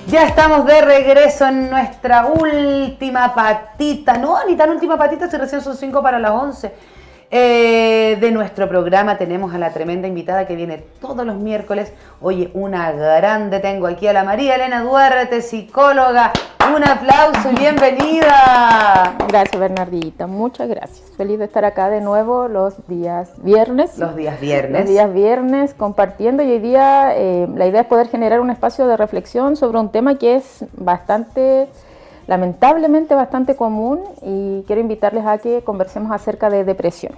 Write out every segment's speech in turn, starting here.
Ya estamos de regreso en nuestra última patita, no, ni tan última patita, si recién son 5 para las 11 de nuestro programa. Tenemos a la tremenda invitada que viene todos los miércoles. Oye, una grande, tengo aquí a la María Elena Duarte, psicóloga. Un aplauso y bienvenida. Gracias, Bernardita, muchas gracias. Feliz de estar acá de nuevo los días viernes. Los días viernes. Los días viernes compartiendo, y hoy día la idea es poder generar un espacio de reflexión sobre un tema que es lamentablemente bastante común, y quiero invitarles a que conversemos acerca de depresión.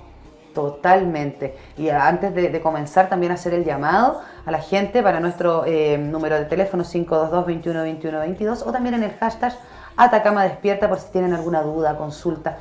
Totalmente. Y antes de comenzar, también hacer el llamado a la gente para nuestro número de teléfono 522-21-21-22 o también en el hashtag Atacama Despierta, por si tienen alguna duda, consulta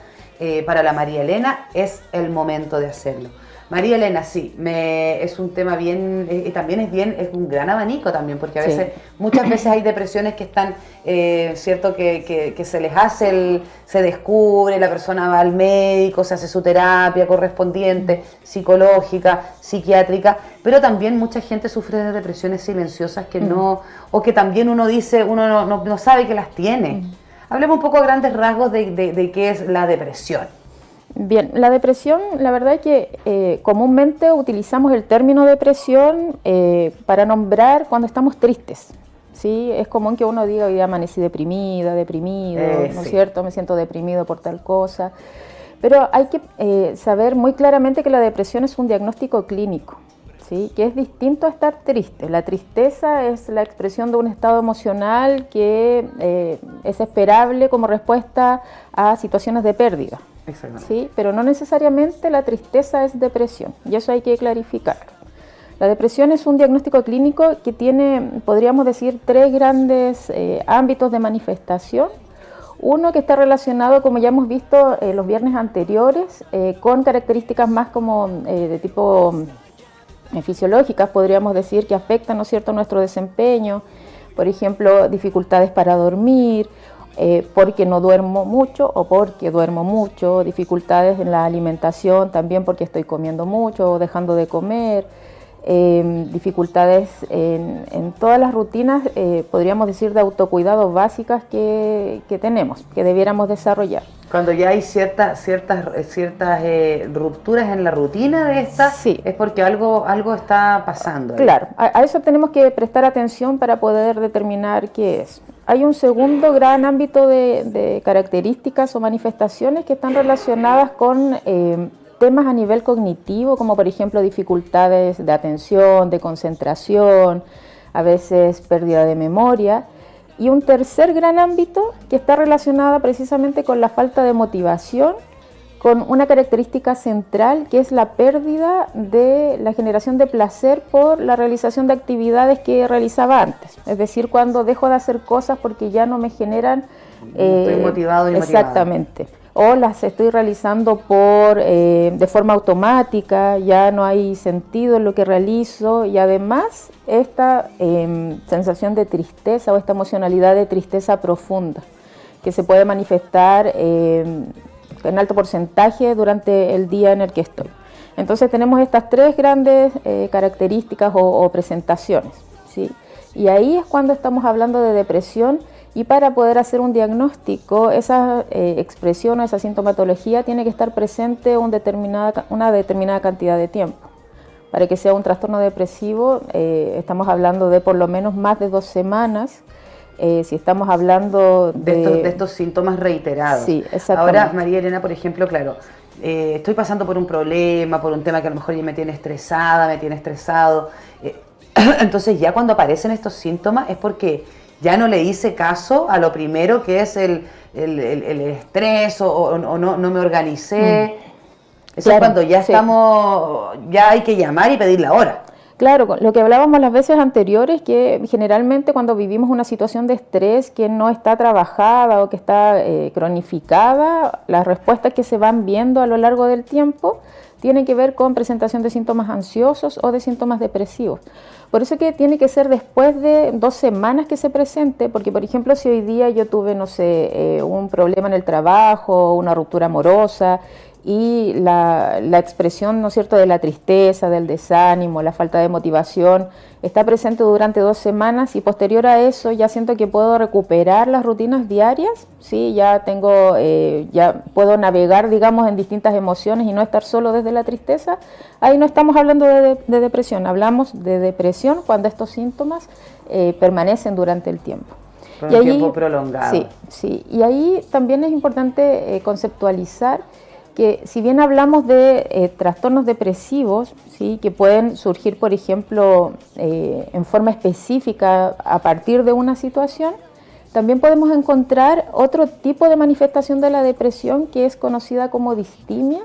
para la María Elena. Es el momento de hacerlo. María Elena, sí, es un tema bien, también es un gran abanico también, porque a veces, muchas veces hay depresiones que están, cierto, que se les hace, se descubre, la persona va al médico, se hace su terapia correspondiente, psicológica, psiquiátrica, pero también mucha gente sufre de depresiones silenciosas que no, o que también uno dice, uno no sabe que las tiene. Hablemos un poco a grandes rasgos de qué es la depresión. Bien, la depresión, la verdad es que comúnmente utilizamos el término depresión para nombrar cuando estamos tristes, ¿sí? Es común que uno diga, hoy amanecí deprimido, ¿no es cierto? Me siento deprimido por tal cosa. Pero hay que saber muy claramente que la depresión es un diagnóstico clínico, ¿sí? Que es distinto a estar triste. La tristeza es la expresión de un estado emocional que es esperable como respuesta a situaciones de pérdida. Sí, pero no necesariamente la tristeza es depresión, y eso hay que clarificar. La depresión es un diagnóstico clínico que tiene, podríamos decir, tres grandes ámbitos de manifestación. Uno que está relacionado, como ya hemos visto los viernes anteriores, con características más como de tipo fisiológicas, podríamos decir, que afectan, ¿no es cierto?, nuestro desempeño. Por ejemplo, dificultades para dormir, porque no duermo mucho o porque duermo mucho, dificultades en la alimentación también porque estoy comiendo mucho o dejando de comer, dificultades en todas las rutinas, podríamos decir, de autocuidado básicas que tenemos, que debiéramos desarrollar. Cuando ya hay ciertas rupturas en la rutina de estas, sí, es porque algo está pasando. Claro, a eso tenemos que prestar atención para poder determinar qué es. Hay un segundo gran ámbito de características o manifestaciones que están relacionadas con temas a nivel cognitivo, como por ejemplo dificultades de atención, de concentración, a veces pérdida de memoria. Y un tercer gran ámbito que está relacionado precisamente con la falta de motivación, con una característica central que es la pérdida de la generación de placer por la realización de actividades que realizaba antes. Es decir, cuando dejo de hacer cosas porque ya no me generan... estoy motivado y exactamente. O las estoy realizando de forma automática, ya no hay sentido en lo que realizo, y además esta sensación de tristeza o esta emocionalidad de tristeza profunda que se puede manifestar en alto porcentaje durante el día en el que estoy. Entonces tenemos estas tres grandes características o presentaciones, ¿sí? Y ahí es cuando estamos hablando de depresión, y para poder hacer un diagnóstico, esa expresión o esa sintomatología tiene que estar presente una determinada cantidad de tiempo. Para que sea un trastorno depresivo, estamos hablando de por lo menos más de 2 semanas. Si estamos hablando de estos síntomas reiterados. Sí, exactamente. Ahora, María Elena, por ejemplo, claro, estoy pasando por un problema, por un tema que a lo mejor ya me tiene estresada, me tiene estresado. Entonces ya cuando aparecen estos síntomas es porque ya no le hice caso a lo primero, que es el estrés, o no me organicé. Eso claro, es cuando ya ya hay que llamar y pedir la hora. Claro, lo que hablábamos las veces anteriores, que generalmente cuando vivimos una situación de estrés que no está trabajada o que está cronificada, las respuestas que se van viendo a lo largo del tiempo tienen que ver con presentación de síntomas ansiosos o de síntomas depresivos. Por eso que tiene que ser después de 2 semanas que se presente, porque por ejemplo si hoy día yo tuve, no sé, un problema en el trabajo, una ruptura amorosa, y la expresión, ¿no es cierto?, de la tristeza, del desánimo, la falta de motivación, está presente durante 2 semanas y posterior a eso ya siento que puedo recuperar las rutinas diarias, ¿sí? Ya puedo navegar, digamos, en distintas emociones y no estar solo desde la tristeza. Ahí no estamos hablando de depresión, hablamos de depresión cuando estos síntomas permanecen durante el tiempo. Por un tiempo prolongado. Sí, sí. Y ahí también es importante conceptualizar que si bien hablamos de trastornos depresivos, ¿sí?, que pueden surgir, por ejemplo, en forma específica a partir de una situación, también podemos encontrar otro tipo de manifestación de la depresión que es conocida como distimia,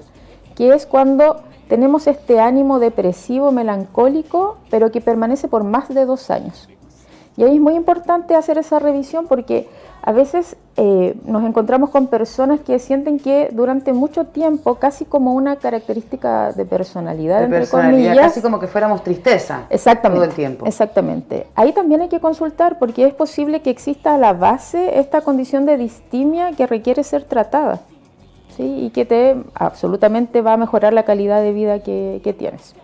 que es cuando tenemos este ánimo depresivo, melancólico, pero que permanece por más de 2 años. Y ahí es muy importante hacer esa revisión porque a veces nos encontramos con personas que sienten que durante mucho tiempo, casi como una característica de personalidad, entre comillas, casi como que fuéramos tristeza. Exactamente, todo el tiempo. Exactamente. Ahí también hay que consultar porque es posible que exista a la base esta condición de distimia que requiere ser tratada, ¿sí?, y que absolutamente va a mejorar la calidad de vida que tienes.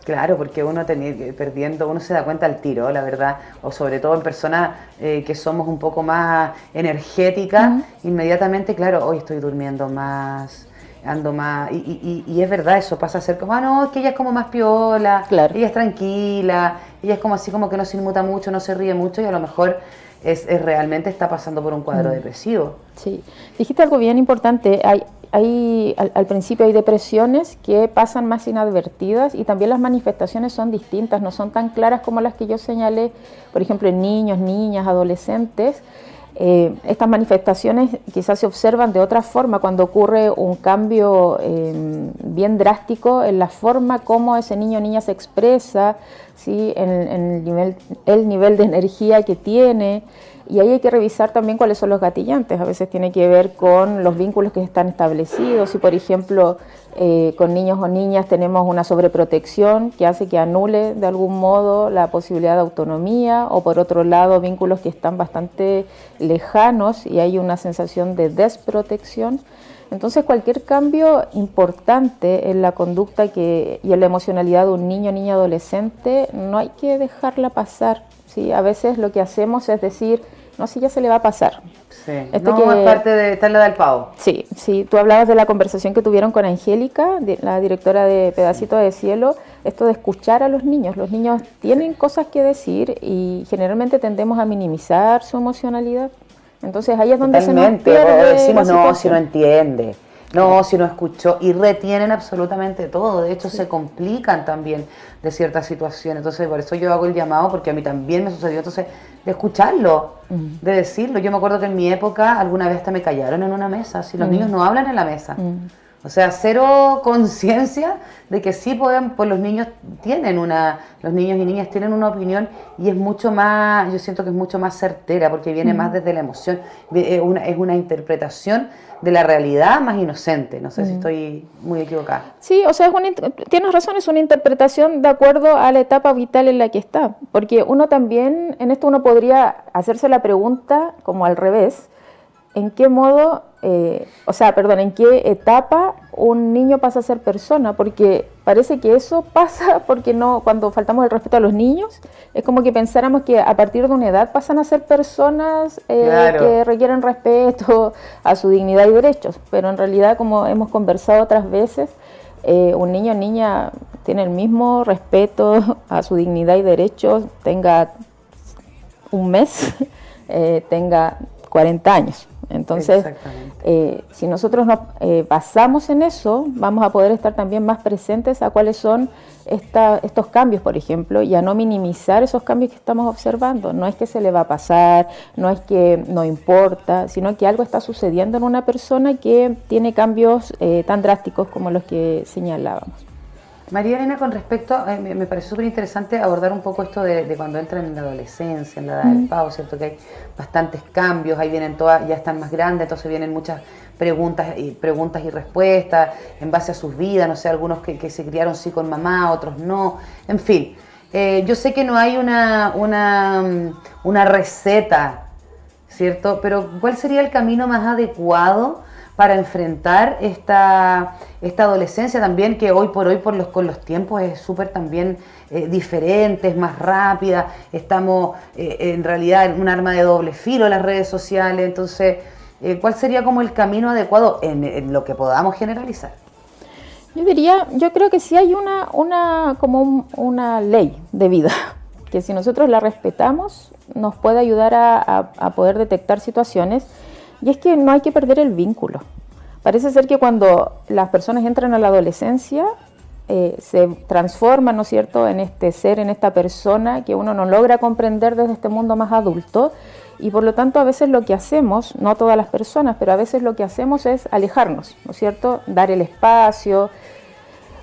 Claro, porque uno uno se da cuenta al tiro, la verdad, o sobre todo en personas que somos un poco más energéticas, inmediatamente, claro, hoy estoy durmiendo más, ando más, y es verdad, eso pasa a ser como, no, es que ella es como más piola, claro, ella es tranquila, ella es como así como que no se inmuta mucho, no se ríe mucho, y a lo mejor realmente está pasando por un cuadro depresivo. Sí, dijiste algo bien importante. Al principio hay depresiones que pasan más inadvertidas y también las manifestaciones son distintas, no son tan claras como las que yo señalé, por ejemplo, en niños, niñas, adolescentes. Estas manifestaciones quizás se observan de otra forma cuando ocurre un cambio bien drástico en la forma como ese niño o niña se expresa, ¿sí?, en el nivel de energía que tiene. Y ahí hay que revisar también cuáles son los gatillantes. A veces tiene que ver con los vínculos que están establecidos. Si, por ejemplo, con niños o niñas tenemos una sobreprotección que hace que anule de algún modo la posibilidad de autonomía, o por otro lado vínculos que están bastante lejanos y hay una sensación de desprotección. Entonces cualquier cambio importante en la conducta y en la emocionalidad de un niño, niña, adolescente, no hay que dejarla pasar, ¿sí? A veces lo que hacemos es decir, no, si ya se le va a pasar. Sí, es parte de estarle del pavo. Sí, sí, tú hablabas de la conversación que tuvieron con Angélica, la directora de Pedacito de Cielo, esto de escuchar a los niños. Los niños tienen cosas que decir y generalmente tendemos a minimizar su emocionalidad. Entonces ahí es donde se nos pierde decimos, no, si no entiende, no, si no escuchó, y retienen absolutamente todo. De hecho, se complican también de ciertas situaciones. Entonces, por eso yo hago el llamado, porque a mí también me sucedió, entonces, de escucharlo, de decirlo. Yo me acuerdo que en mi época alguna vez hasta me callaron en una mesa, si los niños no hablan en la mesa. O sea, cero conciencia de que sí pueden, pues los niños y niñas tienen una opinión, y es mucho más, yo siento que es mucho más certera, porque viene más desde la emoción, es una interpretación de la realidad más inocente. No sé si estoy muy equivocada. Sí, o sea, tienes razón, es una interpretación de acuerdo a la etapa vital en la que está, porque uno también, en esto uno podría hacerse la pregunta como al revés, ¿en qué modo, en qué etapa un niño pasa a ser persona? Porque parece que eso pasa porque cuando faltamos el respeto a los niños, es como que pensáramos que a partir de una edad pasan a ser personas claro, que requieren respeto a su dignidad y derechos, pero en realidad, como hemos conversado otras veces, un niño o niña tiene el mismo respeto a su dignidad y derechos, tenga un mes, tenga 40 años. Entonces, si nosotros nos basamos en eso, vamos a poder estar también más presentes a cuáles son estos cambios, por ejemplo, y a no minimizar esos cambios que estamos observando. No es que se le va a pasar, no es que no importa, sino que algo está sucediendo en una persona que tiene cambios tan drásticos como los que señalábamos. María Elena, con respecto, me parece súper interesante abordar un poco esto de cuando entran en la adolescencia, en la edad del pavo, ¿cierto? Que hay bastantes cambios, ahí vienen todas, ya están más grandes, entonces vienen muchas preguntas y respuestas en base a sus vidas, no sé, algunos que se criaron sí con mamá, otros no, en fin. Yo sé que no hay una receta, ¿cierto? Pero ¿cuál sería el camino más adecuado para enfrentar esta adolescencia también, que hoy por hoy con los tiempos es súper también diferente, es más rápida, estamos en realidad en un arma de doble filo las redes sociales, entonces, ¿cuál sería como el camino adecuado en lo que podamos generalizar? Yo creo que sí hay una ley de vida, que si nosotros la respetamos, nos puede ayudar a poder detectar situaciones, y es que no hay que perder el vínculo. Parece ser que cuando las personas entran a la adolescencia, se transforman, ¿no es cierto?, en este ser, en esta persona que uno no logra comprender desde este mundo más adulto, y por lo tanto a veces lo que hacemos, no todas las personas, pero a veces lo que hacemos es alejarnos, ¿no es cierto?, dar el espacio.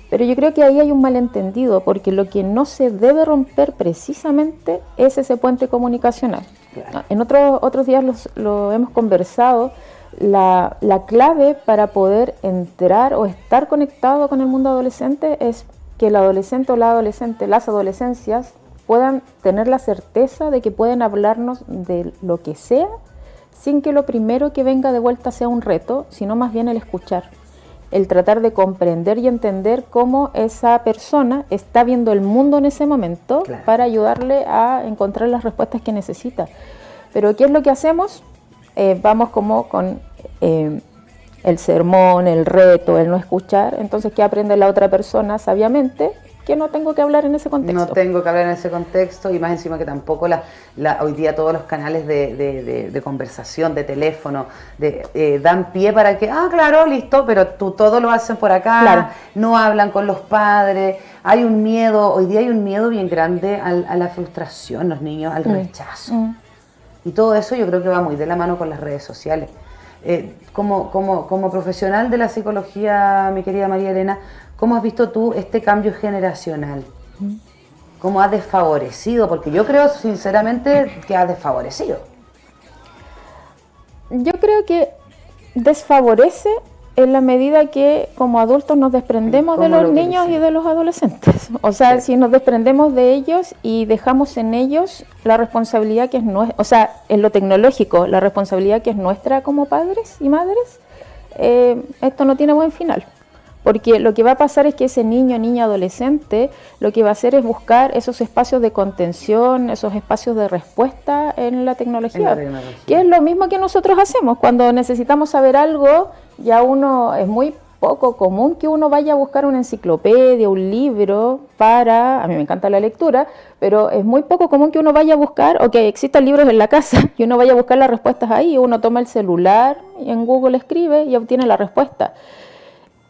Pero yo creo que ahí hay un malentendido, porque lo que no se debe romper precisamente es ese puente comunicacional. Claro. En otros días lo hemos conversado, la clave para poder entrar o estar conectado con el mundo adolescente es que el adolescente o la adolescente, las adolescencias, puedan tener la certeza de que pueden hablarnos de lo que sea, sin que lo primero que venga de vuelta sea un reto, sino más bien el escuchar. El tratar de comprender y entender cómo esa persona está viendo el mundo en ese momento, claro, para ayudarle a encontrar las respuestas que necesita. Pero ¿qué es lo que hacemos? Vamos como con el sermón, el reto, el no escuchar. Entonces, ¿qué aprende la otra persona sabiamente? Que no tengo que hablar en ese contexto. No tengo que hablar en ese contexto, y más encima que tampoco hoy día todos los canales de conversación, de teléfono, dan pie para que, claro, listo, pero todo lo hacen por acá, claro, no hablan con los padres, hay un miedo, hoy día hay un miedo bien grande a la frustración, los niños, al rechazo. Y todo eso yo creo que va muy de la mano con las redes sociales. Como profesional de la psicología, mi querida María Elena, ¿cómo has visto tú este cambio generacional? ¿Cómo ha desfavorecido? Porque yo creo sinceramente que ha desfavorecido. Yo creo que desfavorece en la medida que como adultos nos desprendemos de los niños y de los adolescentes. O sea, sí, si nos desprendemos de ellos y dejamos en ellos la responsabilidad que es nuestra, o sea, en lo tecnológico, la responsabilidad que es nuestra como padres y madres, esto no tiene buen final. Porque lo que va a pasar es que ese niño, niña, adolescente, lo que va a hacer es buscar esos espacios de contención, esos espacios de respuesta en la tecnología. Que es lo mismo que nosotros hacemos. Cuando necesitamos saber algo, es muy poco común que uno vaya a buscar una enciclopedia, un libro a mí me encanta la lectura, pero es muy poco común que uno vaya a buscar, o que existan libros en la casa, y uno vaya a buscar las respuestas ahí. Uno toma el celular y en Google escribe y obtiene la respuesta.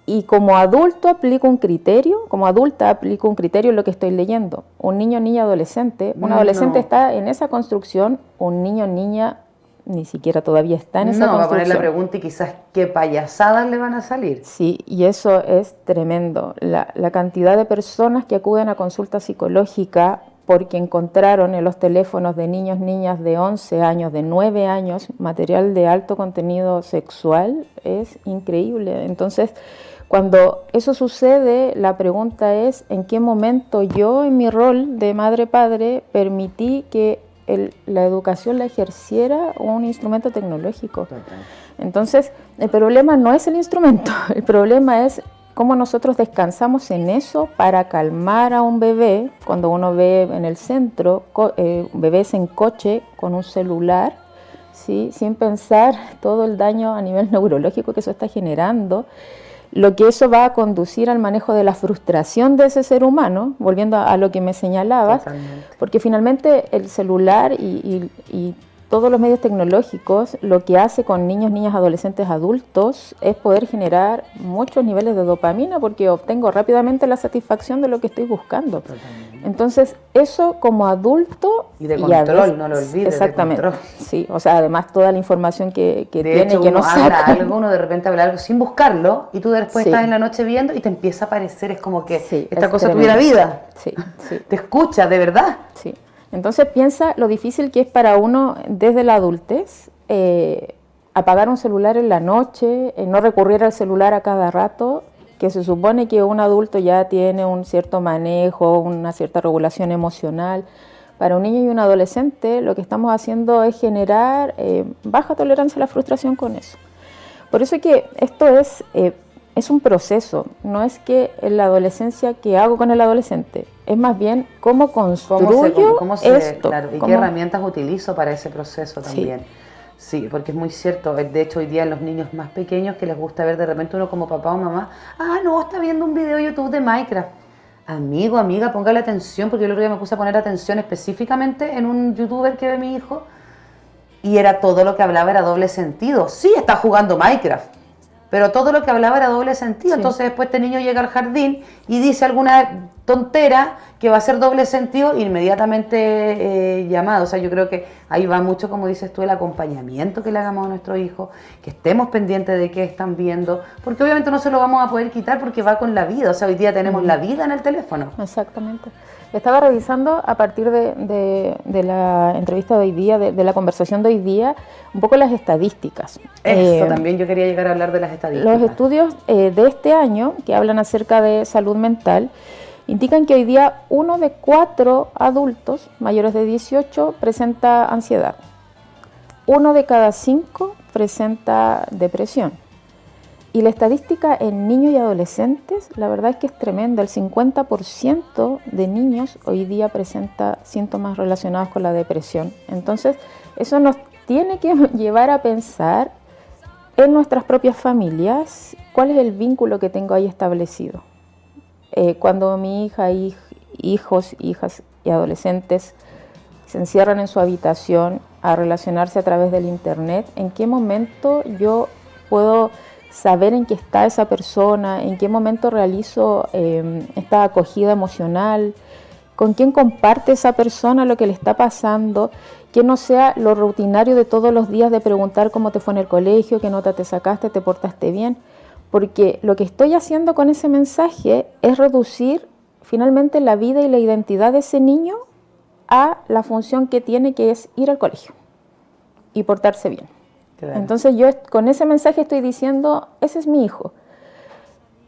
Y como adulto aplico un criterio, como adulta aplico un criterio en lo que estoy leyendo. Un niño, niña, adolescente, un adolescente está en esa construcción, un niño, niña, ni siquiera todavía está en esa construcción. Va a poner la pregunta y quizás qué payasadas le van a salir. Sí, y eso es tremendo. La cantidad de personas que acuden a consulta psicológica porque encontraron en los teléfonos de niños, niñas de 11 años, de 9 años, material de alto contenido sexual es increíble. Entonces, cuando eso sucede, la pregunta es, ¿en qué momento yo, en mi rol de madre-padre, permití que la educación la ejerciera un instrumento tecnológico? Entonces, el problema no es el instrumento, el problema es cómo nosotros descansamos en eso para calmar a un bebé. Cuando uno ve en el centro bebés en coche con un celular, ¿sí?, sin pensar todo el daño a nivel neurológico que eso está generando, lo que eso va a conducir al manejo de la frustración de ese ser humano, volviendo a lo que me señalabas. Totalmente. Porque finalmente el celular y todos los medios tecnológicos lo que hace con niños, niñas, adolescentes, adultos es poder generar muchos niveles de dopamina, porque obtengo rápidamente la satisfacción de lo que estoy buscando. Totalmente. Entonces, eso como adulto... Y de control, no lo olvides. Exactamente, de control. Sí, o sea, además toda la información que tiene, hecho, que no saca. Uno de repente habla algo sin buscarlo, y tú después estás en la noche viendo y te empieza a parecer, es como que esta cosa tuviera vida. Sí. Te escucha, de verdad. Sí. Entonces piensa lo difícil que es para uno desde la adultez apagar un celular en la noche, no recurrir al celular a cada rato, que se supone que un adulto ya tiene un cierto manejo, una cierta regulación emocional. Para un niño y un adolescente lo que estamos haciendo es generar baja tolerancia a la frustración con eso. Por eso que esto es un proceso, no es que en la adolescencia que hago con el adolescente, es más bien cómo construyo esto. Claro, y qué herramientas utilizo para ese proceso también. Sí, porque es muy cierto. De hecho, hoy día los niños más pequeños que les gusta ver de repente uno como papá o mamá, no, está viendo un video de YouTube de Minecraft. Amigo, amiga, póngale atención, porque yo el otro día me puse a poner atención específicamente en un youtuber que ve mi hijo y era todo lo que hablaba era doble sentido. Sí, está jugando Minecraft, pero todo lo que hablaba era doble sentido. Sí. Entonces después este niño llega al jardín y dice alguna tontera que va a ser doble sentido, inmediatamente llamado. O sea, yo creo que ahí va mucho, como dices tú, el acompañamiento que le hagamos a nuestros hijos, que estemos pendientes de qué están viendo, porque obviamente no se lo vamos a poder quitar porque va con la vida. O sea, hoy día tenemos la vida en el teléfono. Exactamente. Estaba revisando a partir de la entrevista de hoy día, de la conversación de hoy día, un poco las estadísticas. Eso también yo quería llegar a hablar de las estadísticas. Los estudios de este año, que hablan acerca de salud mental, indican que hoy día 1 de 4 adultos mayores de 18 presenta ansiedad. 1 de cada 5 presenta depresión. Y la estadística en niños y adolescentes, la verdad es que es tremenda. El 50% de niños hoy día presenta síntomas relacionados con la depresión. Entonces, eso nos tiene que llevar a pensar en nuestras propias familias, cuál es el vínculo que tengo ahí establecido. Cuando mi hija, hijos, hijas y adolescentes se encierran en su habitación a relacionarse a través del internet, ¿en qué momento yo puedo saber en qué está esa persona? ¿En qué momento realizo esta acogida emocional? ¿Con quién comparte esa persona lo que le está pasando? Que no sea lo rutinario de todos los días de preguntar cómo te fue en el colegio, qué nota te sacaste, te portaste bien. Porque lo que estoy haciendo con ese mensaje es reducir finalmente la vida y la identidad de ese niño a la función que tiene, que es ir al colegio y portarse bien. Claro. Entonces yo con ese mensaje estoy diciendo, ese es mi hijo.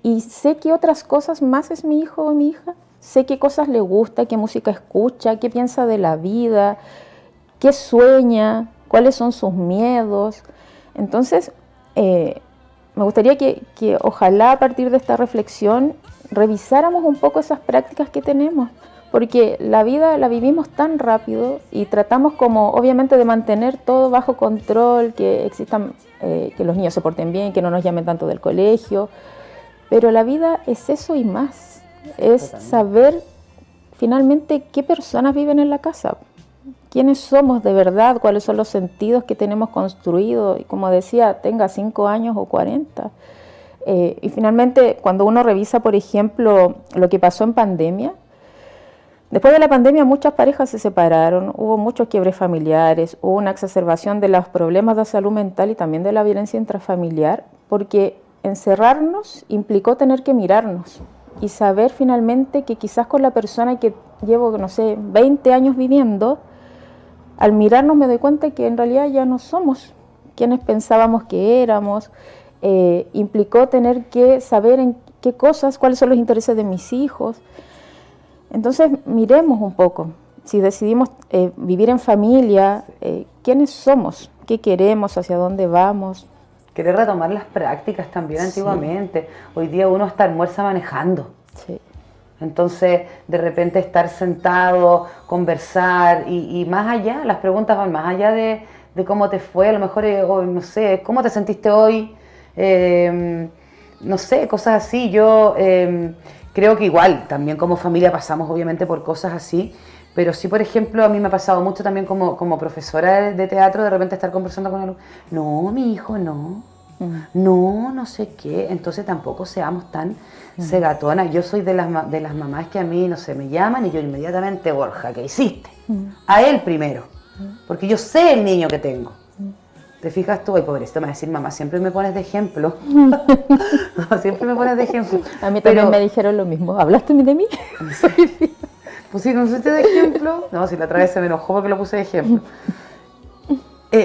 Y sé que otras cosas más es mi hijo o mi hija. Sé qué cosas le gusta, qué música escucha, qué piensa de la vida, qué sueña, cuáles son sus miedos. Entonces, me gustaría que ojalá a partir de esta reflexión revisáramos un poco esas prácticas que tenemos, porque la vida la vivimos tan rápido y tratamos como obviamente de mantener todo bajo control, que existan, que los niños se porten bien, que no nos llamen tanto del colegio, pero la vida es eso y más, es saber finalmente qué personas viven en la casa, quiénes somos de verdad, cuáles son los sentidos que tenemos construidos, y como decía, tenga 5 años o 40. Y finalmente, cuando uno revisa, por ejemplo, lo que pasó en pandemia, después de la pandemia muchas parejas se separaron, hubo muchos quiebres familiares, hubo una exacerbación de los problemas de salud mental y también de la violencia intrafamiliar, porque encerrarnos implicó tener que mirarnos y saber finalmente que quizás con la persona que llevo, no sé, 20 años viviendo, al mirarnos me doy cuenta que en realidad ya no somos quienes pensábamos que éramos. Implicó tener que saber en qué cosas, cuáles son los intereses de mis hijos. Entonces miremos un poco, si decidimos vivir en familia, quiénes somos, qué queremos, hacia dónde vamos. Querer retomar las prácticas también antiguamente. Hoy día uno hasta almuerza manejando. Sí. Entonces, de repente estar sentado, conversar y más allá, las preguntas van más allá de cómo te fue, a lo mejor, no sé, cómo te sentiste hoy, no sé, cosas así. Yo creo que igual, también como familia pasamos obviamente por cosas así, pero sí, por ejemplo, a mí me ha pasado mucho también como profesora de teatro, de repente estar conversando con él, no, mi hijo, no. No sé qué, entonces tampoco seamos tan cegatonas. Yo soy de las mamás que a mí, no sé, me llaman y yo inmediatamente, Borja, ¿qué hiciste? A él primero, porque yo sé el niño que tengo. ¿Te fijas tú? Ay, pobrecito, me va a decir, mamá, siempre me pones de ejemplo. Siempre me pones de ejemplo. A mí también me dijeron lo mismo. ¿Hablaste de mí? Pues si no pusiste de ejemplo. No, si la otra vez se me enojó porque lo puse de ejemplo.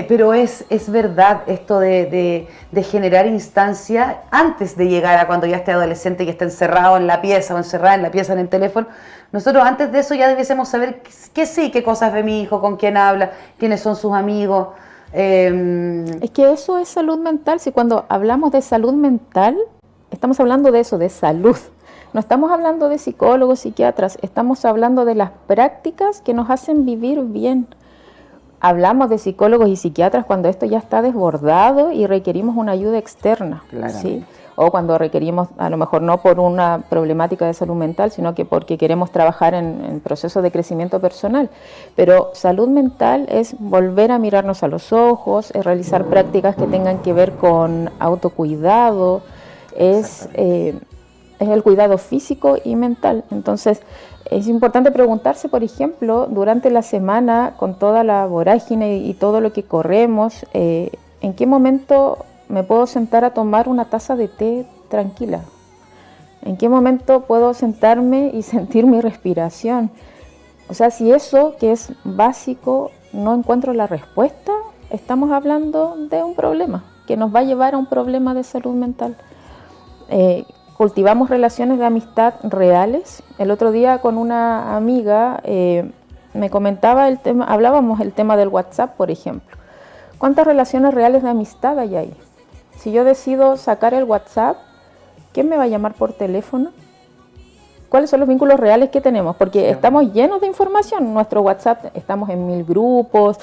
Pero es verdad esto de generar instancia antes de llegar a cuando ya esté adolescente y esté encerrado en la pieza o encerrada en la pieza en el teléfono. Nosotros antes de eso ya debiésemos saber qué sí, qué cosas ve mi hijo, con quién habla, quiénes son sus amigos. Es que eso es salud mental. Si cuando hablamos de salud mental, estamos hablando de eso, de salud. No estamos hablando de psicólogos, psiquiatras, estamos hablando de las prácticas que nos hacen vivir bien. Hablamos de psicólogos y psiquiatras cuando esto ya está desbordado y requerimos una ayuda externa, ¿sí? O cuando requerimos, a lo mejor no por una problemática de salud mental, sino que porque queremos trabajar en procesos de crecimiento personal. Pero salud mental es volver a mirarnos a los ojos, es realizar prácticas que tengan que ver con autocuidado, es el cuidado físico y mental. Entonces, es importante preguntarse, por ejemplo, durante la semana, con toda la vorágine y todo lo que corremos, ¿en qué momento me puedo sentar a tomar una taza de té tranquila? ¿En qué momento puedo sentarme y sentir mi respiración? O sea, si eso, que es básico, no encuentro la respuesta, estamos hablando de un problema que nos va a llevar a un problema de salud mental. Cultivamos relaciones de amistad reales. El otro día con una amiga me comentaba el tema, hablábamos el tema del WhatsApp, por ejemplo. ¿Cuántas relaciones reales de amistad hay ahí? Si yo decido sacar el WhatsApp, ¿quién me va a llamar por teléfono? ¿Cuáles son los vínculos reales que tenemos? Porque estamos llenos de información. Nuestro WhatsApp, estamos en 1000 grupos,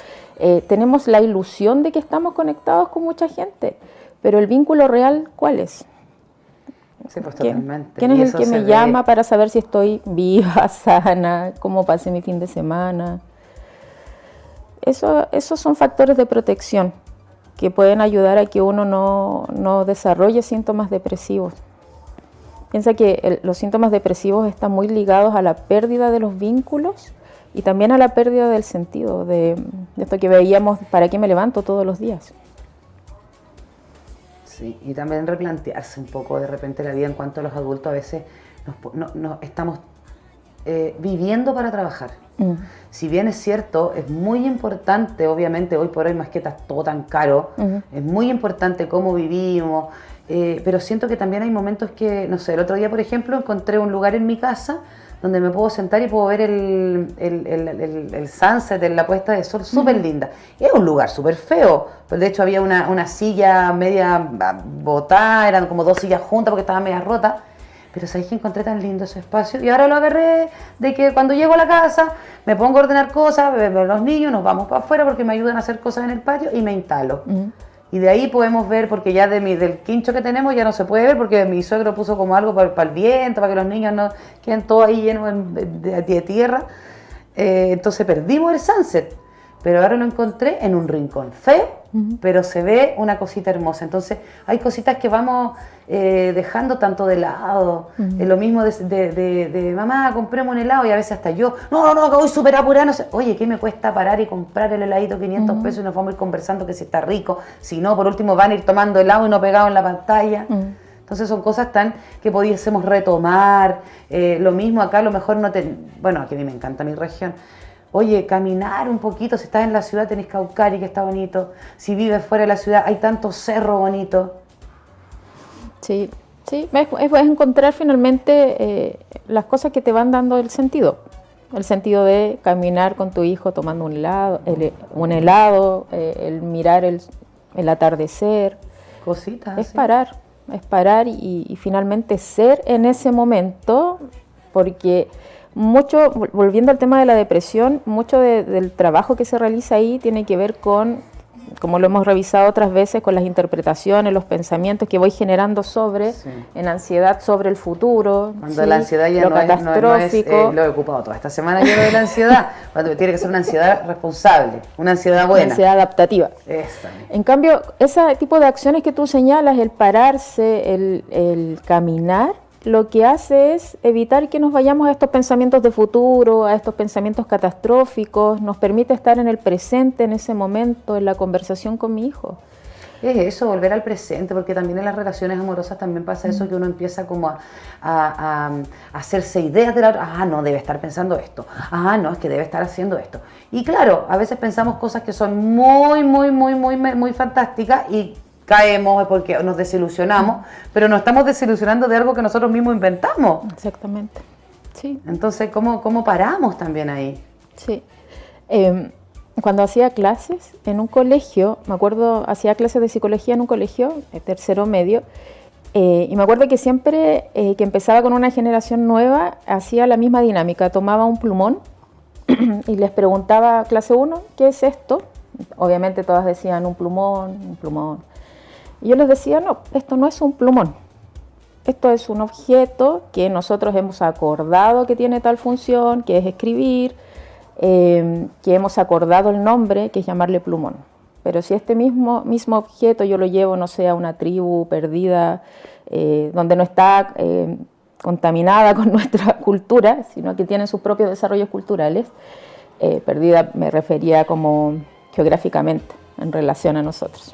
tenemos la ilusión de que estamos conectados con mucha gente. Pero el vínculo real, ¿cuál es? Sí, pues totalmente. ¿Quién es el que me llama para saber si estoy viva, sana, cómo pasé mi fin de semana? Esos son factores de protección que pueden ayudar a que uno no desarrolle síntomas depresivos. Piensa que los síntomas depresivos están muy ligados a la pérdida de los vínculos y también a la pérdida del sentido, de esto que veíamos, ¿para qué me levanto todos los días? Sí, y también replantearse un poco de repente la vida en cuanto a los adultos. A veces nos estamos viviendo para trabajar. Si bien es cierto, es muy importante, obviamente hoy por hoy más que está todo tan caro, es muy importante cómo vivimos, pero siento que también hay momentos que, no sé, el otro día por ejemplo encontré un lugar en mi casa donde me puedo sentar y puedo ver el sunset, la puesta de sol súper linda. Es un lugar súper feo, pues de hecho había una silla media botada, eran como 2 sillas juntas porque estaban media rotas, pero sabéis que encontré tan lindo ese espacio y ahora lo agarré de que cuando llego a la casa me pongo a ordenar cosas, veo los niños, nos vamos para afuera porque me ayudan a hacer cosas en el patio y me instalo. Y de ahí podemos ver, porque ya del quincho que tenemos ya no se puede ver, porque mi suegro puso como algo para el viento, para que los niños no queden todos ahí llenos de tierra. Entonces perdimos el sunset, pero ahora lo encontré en un rincón feo, pero se ve una cosita hermosa. Entonces hay cositas que vamos dejando tanto de lado. Lo mismo de mamá, compremos un helado, y a veces hasta yo, no, que voy súper apurada, no sé. Oye, ¿qué me cuesta parar y comprar el heladito 500 pesos y nos vamos a ir conversando que si está rico? Si no, por último van a ir tomando helado y no pegado en la pantalla. Entonces son cosas que pudiésemos retomar. Lo mismo acá, a lo mejor bueno, aquí a mí me encanta mi región. Oye, caminar un poquito, si estás en la ciudad tenés Caucari, que está bonito. Si vives fuera de la ciudad hay tantos cerros bonitos. Sí, es encontrar finalmente las cosas que te van dando el sentido. El sentido de caminar con tu hijo tomando un helado, el mirar el atardecer. Cositas. Es parar y finalmente ser en ese momento, porque volviendo al tema de la depresión, mucho del trabajo que se realiza ahí tiene que ver con, como lo hemos revisado otras veces, con las interpretaciones, los pensamientos que voy generando en ansiedad sobre el futuro. Cuando la ansiedad ya no es lo he ocupado toda esta semana yo de la ansiedad, cuando tiene que ser una ansiedad responsable, una ansiedad buena. Una ansiedad adaptativa. En cambio, ese tipo de acciones que tú señalas, el pararse, el caminar, lo que hace es evitar que nos vayamos a estos pensamientos de futuro, a estos pensamientos catastróficos, nos permite estar en el presente, en ese momento, en la conversación con mi hijo. Es eso, volver al presente, porque también en las relaciones amorosas también pasa eso, que uno empieza como a hacerse ideas de la otra. No, debe estar pensando esto. No, es que debe estar haciendo esto. Y claro, a veces pensamos cosas que son muy fantásticas y caemos porque nos desilusionamos, pero nos estamos desilusionando de algo que nosotros mismos inventamos. Exactamente, sí. Entonces, ¿cómo paramos también ahí? Sí. cuando hacía clases en un colegio, me acuerdo, hacía clases de psicología en un colegio, tercero medio, y me acuerdo que siempre que empezaba con una generación nueva, hacía la misma dinámica, tomaba un plumón y les preguntaba, clase 1, ¿qué es esto? Obviamente todas decían un plumón, un plumón. Y yo les decía, no, esto no es un plumón. Esto es un objeto que nosotros hemos acordado que tiene tal función, que es escribir, que hemos acordado el nombre, que es llamarle plumón. Pero si este mismo objeto yo lo llevo, no sé, a una tribu perdida, donde no está contaminada con nuestra cultura, sino que tiene sus propios desarrollos culturales, perdida me refería como geográficamente en relación a nosotros.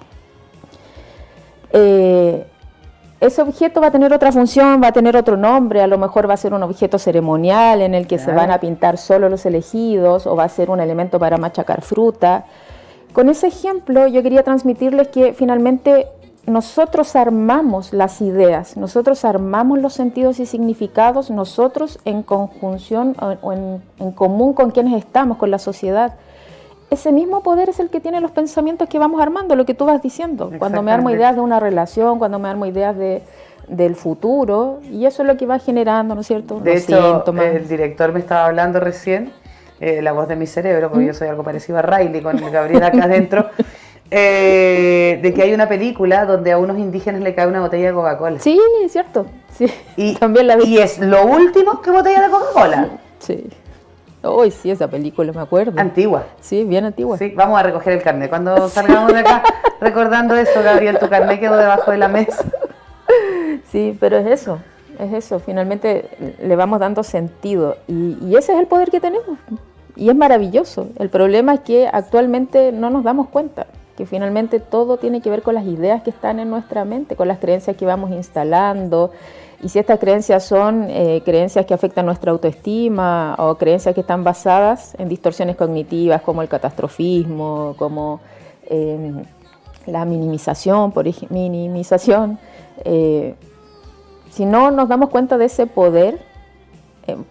Ese objeto va a tener otra función, va a tener otro nombre, a lo mejor va a ser un objeto ceremonial en el que se van a pintar solo los elegidos, o va a ser un elemento para machacar fruta. Con ese ejemplo yo quería transmitirles que finalmente nosotros armamos las ideas, nosotros armamos los sentidos y significados, nosotros en conjunción o en común con quienes estamos, con la sociedad. Ese mismo poder es el que tiene los pensamientos que vamos armando, lo que tú vas diciendo. Cuando me armo ideas de una relación, cuando me armo ideas del futuro, y eso es lo que va generando, ¿no es cierto? De hecho, el director me estaba hablando recién, la voz de mi cerebro, porque yo soy algo parecido a Riley con el Gabriel acá adentro, de que hay una película donde a unos indígenas le cae una botella de Coca-Cola. Sí, es cierto. Sí, y también la vi. Y es lo último que botella de Coca-Cola. Sí. Uy, sí, esa película me acuerdo. Antigua. Sí, bien antigua. Sí, vamos a recoger el carnet. Cuando salgamos de acá recordando eso, Gabriel, tu carnet quedó debajo de la mesa. Sí, pero es eso. Finalmente le vamos dando sentido y ese es el poder que tenemos y es maravilloso. El problema es que actualmente no nos damos cuenta que finalmente todo tiene que ver con las ideas que están en nuestra mente, con las creencias que vamos instalando. Y si estas creencias son creencias que afectan nuestra autoestima o creencias que están basadas en distorsiones cognitivas como el catastrofismo, como la minimización, si no nos damos cuenta de ese poder,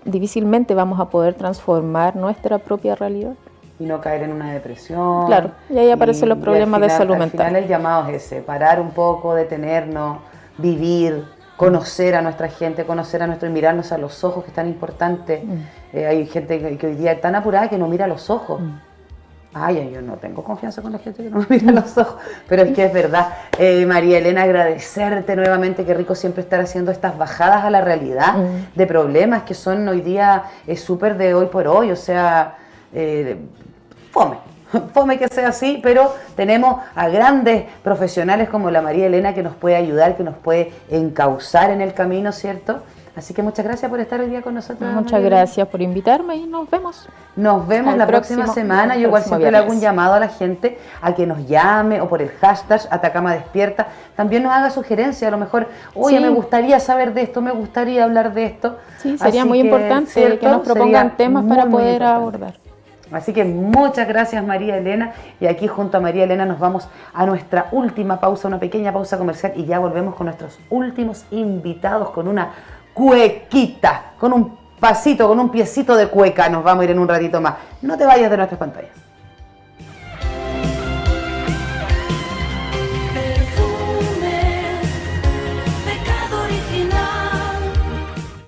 difícilmente vamos a poder transformar nuestra propia realidad. Y no caer en una depresión. Claro, y ahí aparecen los problemas de salud mental. Al final el llamado es ese, parar un poco, detenernos, vivir, conocer a nuestra gente, y mirarnos a los ojos, que es tan importante. Hay gente que hoy día es tan apurada que no mira a los ojos. Ay, yo no tengo confianza con la gente que no me mira a los ojos, pero es que es verdad. María Elena, agradecerte nuevamente, qué rico siempre estar haciendo estas bajadas a la realidad de problemas que son hoy día súper de hoy por hoy, o sea, fome que sea así, pero tenemos a grandes profesionales como la María Elena que nos puede ayudar, que nos puede encauzar en el camino, ¿cierto? Así que muchas gracias por estar hoy día con nosotros. Muchas gracias por invitarme y nos vemos. Nos vemos la próxima semana. Yo igual siempre le hago un llamado a la gente a que nos llame o por el hashtag Atacama Despierta. También nos haga sugerencias, a lo mejor, oye, me gustaría saber de esto, me gustaría hablar de esto. Sí, sería muy importante que nos propongan temas para poder abordar. Así que muchas gracias, María Elena, y aquí junto a María Elena nos vamos a nuestra última pausa, una pequeña pausa comercial, y ya volvemos con nuestros últimos invitados con una cuequita, con un pasito, con un piecito de cueca. Nos vamos a ir en un ratito más. No te vayas de nuestras pantallas.